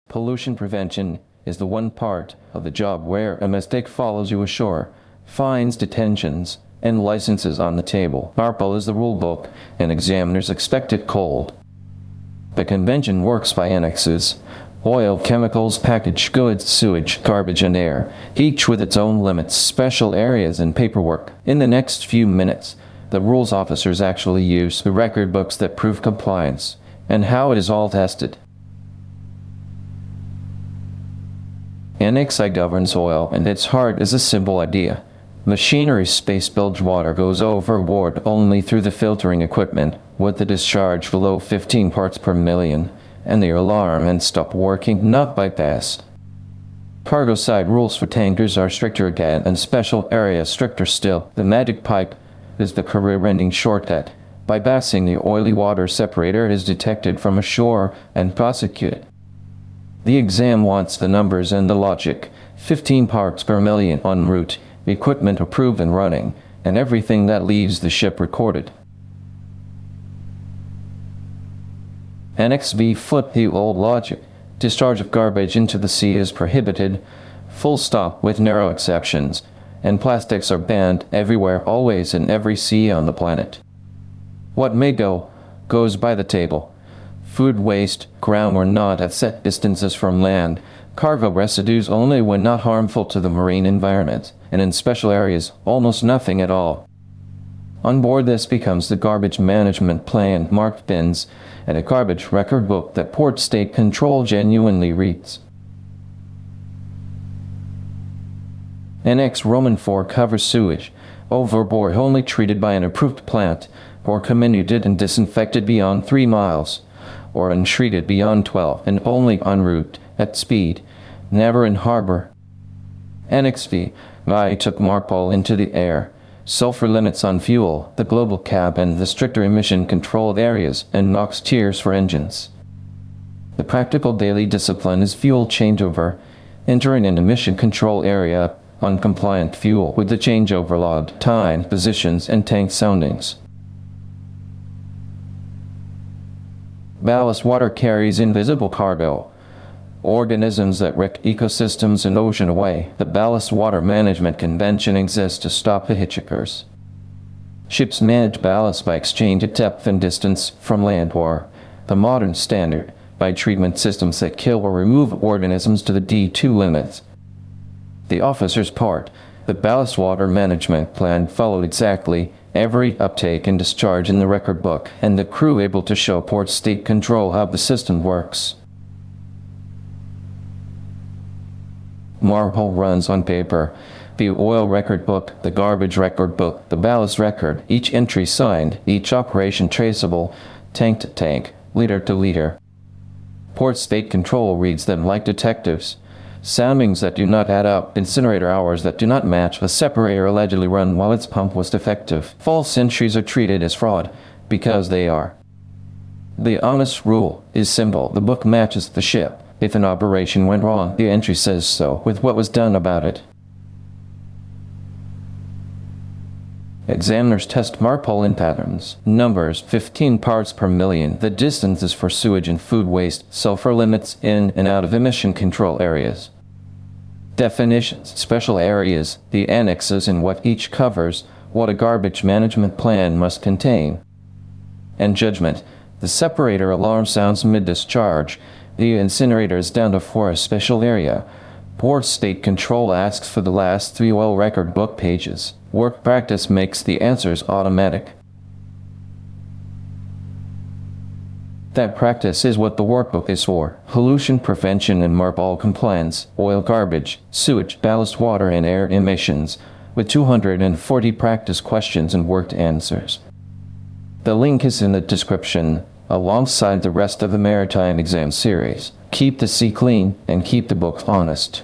Pollution prevention is the one part of the job where a mistake follows you ashore. Fines, detentions, and licenses on the table. MARPOL is the rule book, and examiners expect it cold. The convention works by annexes: oil, chemicals, packaged goods, sewage, garbage, and air, each with its own limits, special areas, and paperwork. In the next few minutes, the rules officers actually use the record books that prove compliance, and how it is all tested. Annex I governs oil, and its heart is a simple idea. Machinery space bilge water goes overboard only through the filtering equipment, with the discharge below 15 parts per million, and the alarm and stop working not bypassed. Cargo side rules for tankers are stricter again, and special areas stricter still. The magic pipe is the career-ending shortcut. Bypassing the oily water separator is detected from ashore and prosecuted. The exam wants the numbers and the logic: 15 parts per million en route, equipment approved and running, and everything that leaves the ship recorded. Annex V flipped the old logic. Discharge of garbage into the sea is prohibited, full stop, with narrow exceptions, and plastics are banned everywhere, always, in every sea on the planet. What may go, goes by the table. Food waste, ground or not at set distances from land, cargo residues only when not harmful to the marine environment, and in special areas, almost nothing at all. On board this becomes the garbage management plan, marked bins, and a garbage record book that Port State Control genuinely reads. Annex IV covers sewage, overboard only treated by an approved plant, or comminuted and disinfected beyond 3 miles, or untreated beyond 12, and only en route, at speed, never in harbor. Annex V took MARPOL into the air. Sulfur limits on fuel, the global cap, and the stricter emission controlled areas, and NOx tiers for engines. The practical daily discipline is fuel changeover, entering an emission control area on compliant fuel with the changeover log, time, positions, and tank soundings. Ballast water carries invisible cargo, organisms that wreck ecosystems and ocean away. The Ballast Water Management Convention exists to stop the hitchhikers. Ships manage ballast by exchange at depth and distance from land, or, the modern standard, by treatment systems that kill or remove organisms to the D2 limits. The officer's part, the Ballast Water Management Plan, followed exactly every uptake and discharge in the record book, and the crew able to show Port State Control how the system works. MARPOL runs on paper: the oil record book, the garbage record book, the ballast record, each entry signed, each operation traceable, tank to tank, liter to liter. Port State Control reads them like detectives. Soundings that do not add up, incinerator hours that do not match, a separator allegedly run while its pump was defective. False entries are treated as fraud, because they are. The honest rule is simple: the book matches the ship. If an operation went wrong, the entry says so, with what was done about it. Examiners test MARPOL in patterns. Numbers: 15 parts per million. The distances for sewage and food waste. Sulfur limits in and out of emission control areas. Definitions: special areas, the annexes and what each covers, what a garbage management plan must contain. And judgment: the separator alarm sounds mid-discharge. The incinerator is down to 4, a special area. Port State Control asks for the last 3 oil record book pages. Work practice makes the answers automatic. That practice is what the workbook is for: pollution prevention and MARPOL compliance, oil, garbage, sewage, ballast water, and air emissions, with 240 practice questions and worked answers. The link is in the description, alongside the rest of the Maritime exam series. Keep the sea clean and keep the book honest.